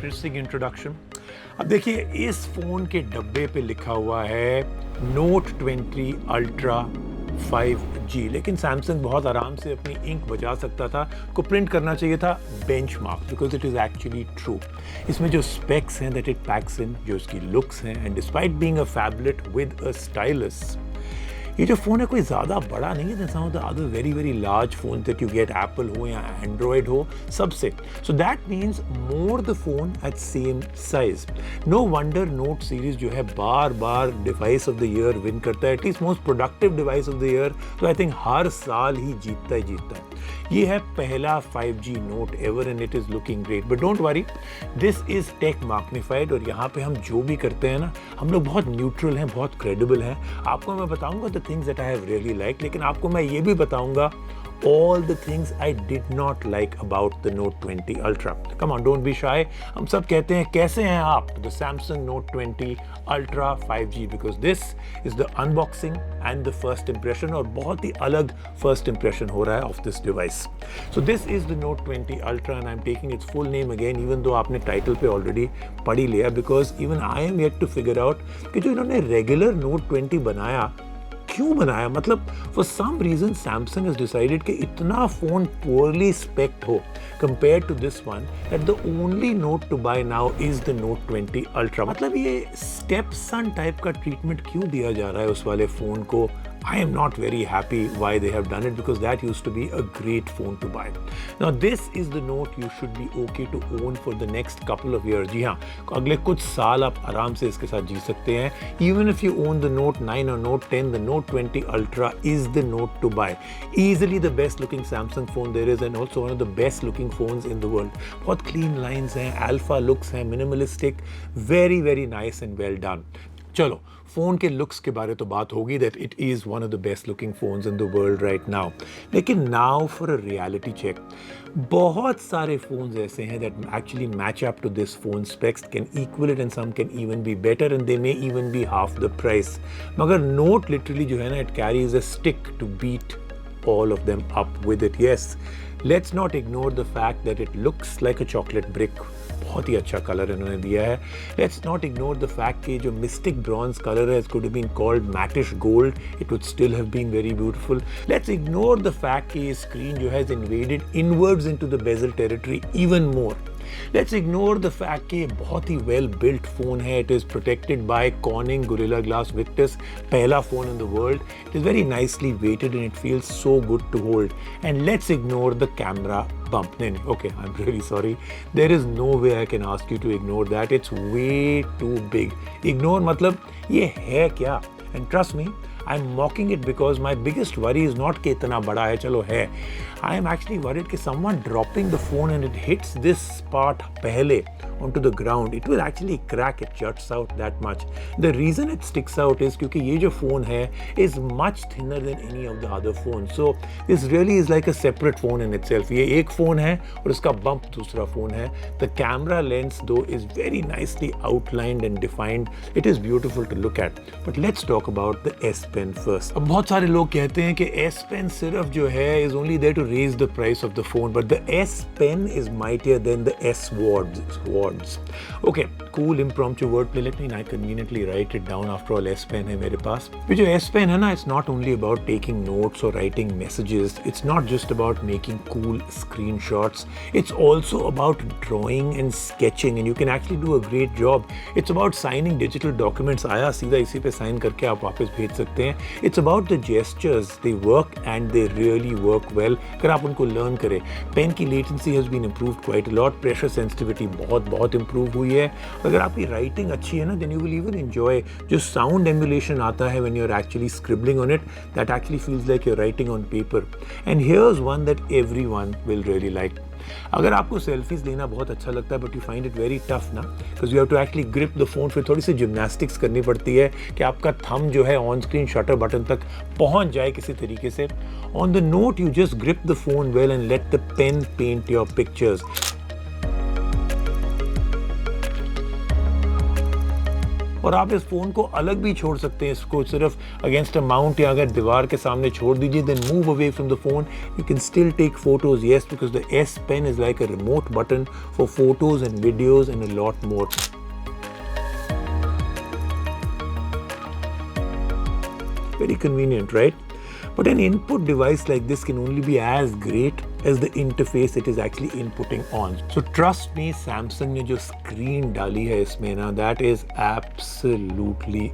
Interesting introduction. अब देखिए इस फ़ोन के डब्बे पे लिखा हुआ है नोट 20 अल्ट्रा 5G, लेकिन सैमसंग बहुत आराम से अपनी इंक बजा सकता था, को प्रिंट करना चाहिए था benchmark, because it is actually true. इसमें जो स्पेक्स हैं दैट इट पैक्स इन, जो इसकी लुक्स हैं, and despite being a phablet with a stylus, ये जो फ़ोन है कोई ज़्यादा बड़ा नहीं है some of the other very very large phones that you get, Apple हो या Android हो, सबसे. So that means more the phone at same size. No wonder Note series जो है बार बार device of the year win करता है, at least most productive device of the year. तो I think हर साल ही जीतता है. ये है पहला 5G Note ever and it is looking great. But don't worry, this is tech Makhnified और यहाँ पे हम जो भी करते हैं ना, हम लोग बहुत न्यूट्रल हैं, बहुत क्रेडिबल हैं. आपको मैं बताऊंगा the things that I have really liked, लेकिन आपको मैं ये भी बताऊंगा all the things I did not like about the Note 20 Ultra. Come on, don't be shy. हम सब कहते हैं कैसे हैं आप? The Samsung Note 20 Ultra 5G, because this is the unboxing and the first impression, और बहुत ही अलग first impression हो रहा है of this device. So this is the Note 20 Ultra and I'm taking its full name again, even though आपने title पे already पढ़ ही लिया, because even I am yet to figure out कि जो इन्होंने regular Note 20 बनाया क्यों बनाया. मतलब for some reason Samsung has decided कि इतना फोन poorly spec'd हो compared to this one that the only Note to buy now is the Note 20 Ultra. मतलब ये step son type का treatment क्यों दिया जा रहा है उस वाले फोन को. I am not very happy why they have done it, because that used to be a great phone to buy. Now this is the Note you should be okay to own for the next couple of years. जी हाँ, अगले कुछ साल आप आराम से इसके साथ जी सकते हैं. Even if you own the Note 9 or Note 10, the Note 20 Ultra is the Note to buy. Easily the best looking Samsung phone there is, and also one of the best looking phones in the world. बहुत clean lines हैं, alpha looks हैं, minimalistic, very very nice and well done. चलो phone के looks के बारे तो बात होगी that it is one of the best looking phones in the world right now. लेकिन now for a reality check. बहुत सारे फ़ोन्स ऐसे हैं that actually match up to this phone specs, can equal it and some can even be better and they may even be half the price. मगर not literally जो है ना, it carries a stick to beat all of them up with it. Yes, let's not ignore the fact that it looks like a chocolate brick. बहुत ही अच्छा colour इन्होंने दिया है. Let's not ignore the fact कि जो mystic bronze color है, it could have been called mattish gold, it would still have been very beautiful. Let's ignore the fact कि ये screen जो है has invaded inwards into the bezel territory even more. Let's ignore the fact कि बहुत ही well built phone है. It is protected by Corning Gorilla Glass Victus, पहला phone in the world. It is very nicely weighted and it feels so good to hold. And let's ignore the camera bump. नहीं, okay, I'm really sorry. There is no way I can ask you to ignore that. It's way too big. Ignore मतलब ये है क्या? And trust me, I'm mocking it because my biggest worry is not कि इतना बड़ा है, चलो है. I am actually worried कि someone dropping the phone and it hits this part पहले onto the ground, it will actually crack, it juts out that much. The reason it sticks out is क्योंकि ये जो phone है is much thinner than any of the other phones. So this really is like a separate phone in itself. ये एक phone है और इसका bump दूसरा phone है. The camera lens though is very nicely outlined and defined. It is beautiful to look at. But let's talk about the S Pen first. अब बहुत सारे लोग कहते हैं कि S Pen सिर्फ जो है is only there to raise the price of the phone, but the S Pen is mightier than the S Words. Okay, cool impromptu wordplay. Let me now conveniently write it down. After all, S Pen है मेरे पास. ये जो S Pen है ना, it's not only about taking notes or writing messages. It's not just about making cool screenshots. It's also about drawing and sketching, and you can actually do a great job. It's about signing digital documents. आया सीधा इसी पे sign करके आप वापस भेज सकते हैं. It's about the gestures. They work and they really work well. अगर आप उनको learn करें. Pen की latency has been improved quite a lot. Pressure sensitivity बहुत improve हुई है. अगर आपकी writing अच्छी है ना, then you will even enjoy जो sound emulation आता है when you're actually scribbling on it. That actually feels like you're writing on paper. And here's one that everyone will really like. अगर आपको सेल्फीज लेना बहुत अच्छा लगता है, but you find it very tough ना, because you have to actually grip the phone, फिर थोड़ी सी जिम्नास्टिक्स करनी पड़ती है कि आपका थंब जो है ऑन स्क्रीन शटर बटन तक पहुंच जाए किसी तरीके से. On the note you just grip the phone well and let the pen paint your pictures. और आप इस फ़ोन को अलग भी छोड़ सकते हैं, इसको सिर्फ अगेंस्ट अ माउंट या अगर दीवार के सामने छोड़ दीजिए, then move away from the phone, you can still take photos, yes, because the S Pen is like a remote button for photos and videos and a lot more. Very convenient, right? But an input device like this can only be as great as the interface it is actually inputting on. So trust me, Samsung ने जो screen डाली है इसमें ना, that is absolutely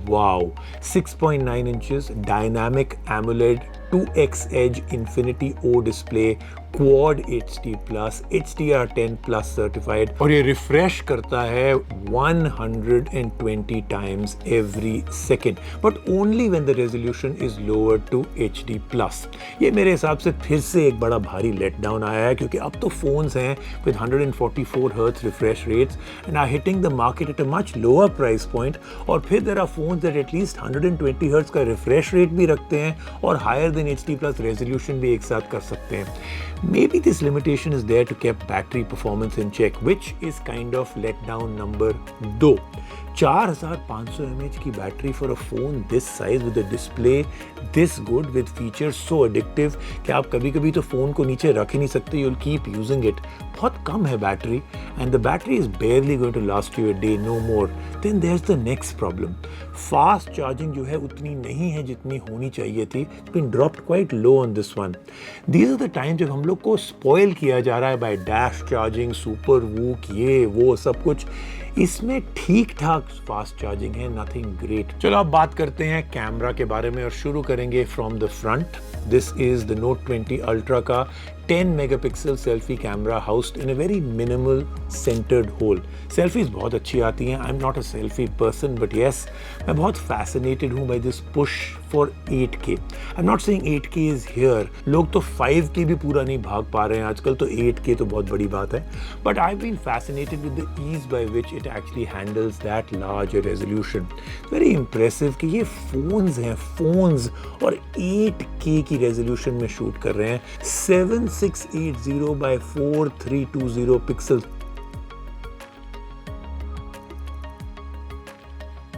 wow. 6.9 inches dynamic AMOLED 2x Edge Infinity O display, Quad HD Plus, HDR10 Plus certified, और ये refresh करता है 120 times every second, but only when the resolution is lowered to HD Plus. ये मेरे हिसाब से फिर से एक बड़ा भारी लेट डाउन आया है, क्योंकि अब तो फोन्स हैं with 144 Hz refresh rates and are hitting the market at a much lower price point, और फिर there are phones that at least 120 Hz का refresh rate भी रखते हैं और higher than HD Plus resolution भी एक साथ कर सकते हैं. Maybe this limitation is there to keep battery performance in check, which is kind of letdown number 2. 4500 mAh की battery for a phone this size with a display this good with features so addictive कि आप कभी-कभी तो phone को नीचे रख ही नहीं सकते, you'll keep using it. बहुत कम है battery and the battery is barely going to last you a day, no more. Then there's the next problem. Fast charging जो है उतनी नहीं है जितनी होनी चाहिए थी. It's been dropped quite low on this one. These are the times जब हम लोग को spoil किया जा रहा है by dash charging, super whoop, ये वो सब कुछ. इसमें ठीक ठाक फास्ट चार्जिंग है, नथिंग ग्रेट. चलो अब बात करते हैं कैमरा के बारे में और शुरू करेंगे from the front. This is the Note 20 Ultra का 10 megapixel selfie camera housed in a very minimal centred hole. Selfies बहुत अच्छी आती हैं. I am not a selfie person, but yes, मैं बहुत फैसिनेटेड हूँ by this push for 8K. I am not saying 8K is here. लोग तो 5K भी पूरा नहीं भाग पा रहे हैं आजकल, तो 8K तो बहुत बड़ी बात है. But I have been fascinated with the ease by which it actually handles that large resolution. Very impressive कि ये फोन्स हैं, फोन्स, और 8K की रेजोल्यूशन में शूट कर रहे हैं. 7680 by 4320 पिक्सल.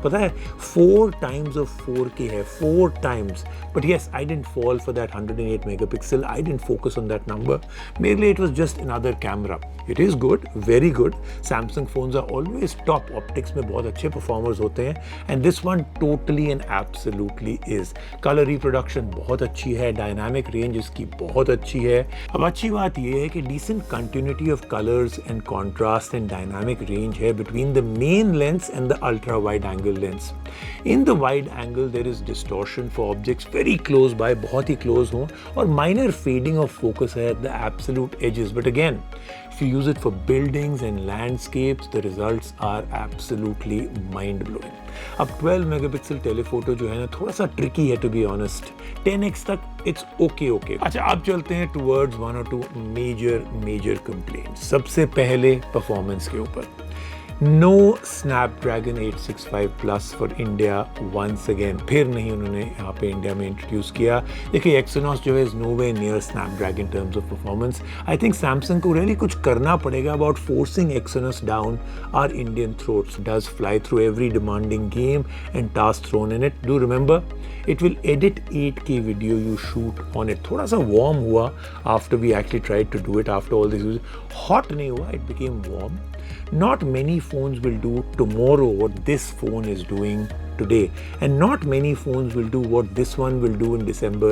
पता है 4 times of 4K है, 4 times. But yes, I didn't fall for that 108 megapixel. I didn't focus on that number. Merely it was just another camera. It is good, very good. Samsung phones are always top. Optics में बहुत अच्छे performers होते हैं, and this one totally and absolutely is. Color reproduction बहुत अच्छी है, dynamic range इसकी बहुत अच्छी है. अब अच्छी बात ये है कि decent continuity of colors and contrast and dynamic range है between the main lens and the ultra wide angle lens. In the wide angle there is distortion for objects very close by, बहुत ही close हो, और minor fading of focus है at the absolute edges. But again, if you use it for buildings and landscapes, the results are absolutely mind-blowing. अब 12 megapixel telephoto जो है ना, थोड़ा सा ट्रिकी है टू बी ऑनेस्ट. 10x तक इट्स ओके. अच्छा, अब चलते हैं टुवर्ड्स 1 or 2 मेजर कंप्लेंट्स. सबसे पहले परफॉर्मेंस के ऊपर. No Snapdragon 865 Plus for India once again. फिर नहीं उन्होंने यहाँ पे इंडिया में इंट्रोड्यूस किया. देखिए, Exynos जो है is nowhere near Snapdragon in terms of performance. I think Samsung को really कुछ करना पड़ेगा about forcing Exynos down our Indian throats. It does fly through every demanding game and task thrown in it. Do remember, it will edit 8K video you shoot on it. थोड़ा सा warm हुआ after we actually tried to do it after all this. Hot नहीं हुआ, it became warm. Not many phones will do tomorrow what this phone is doing today, and not many phones will do what this one will do in December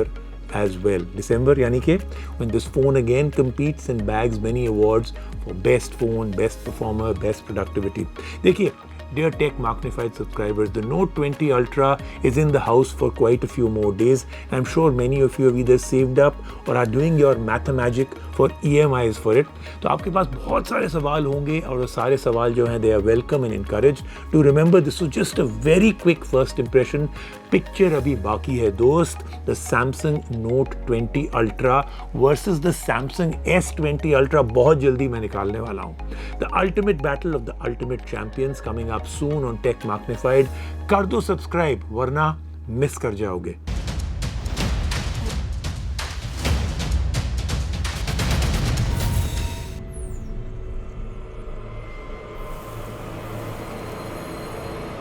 as well. December यानी कि when this phone again competes and bags many awards for best phone, best performer, best productivity. देखिए, dear Tech Makhnified subscribers, the Note 20 Ultra is in the house for quite a few more days. I'm sure many of you have either saved up or are doing your mathemagic for EMIs for it. तो आपके पास बहुत सारे सवाल होंगे, और वो सारे सवाल जो हैं, they are welcome and encouraged. To remember, this was just a very quick first impression. Picture अभी बाकी है दोस्त. The Samsung Note 20 Ultra versus the Samsung S20 Ultra बहुत जल्दी मैं निकालने वाला हूँ. The ultimate battle of the ultimate champions coming up soon on Tech Makhnified. कर दो सब्सक्राइब, वरना मिस कर जाओगे.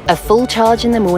A full charge in the morning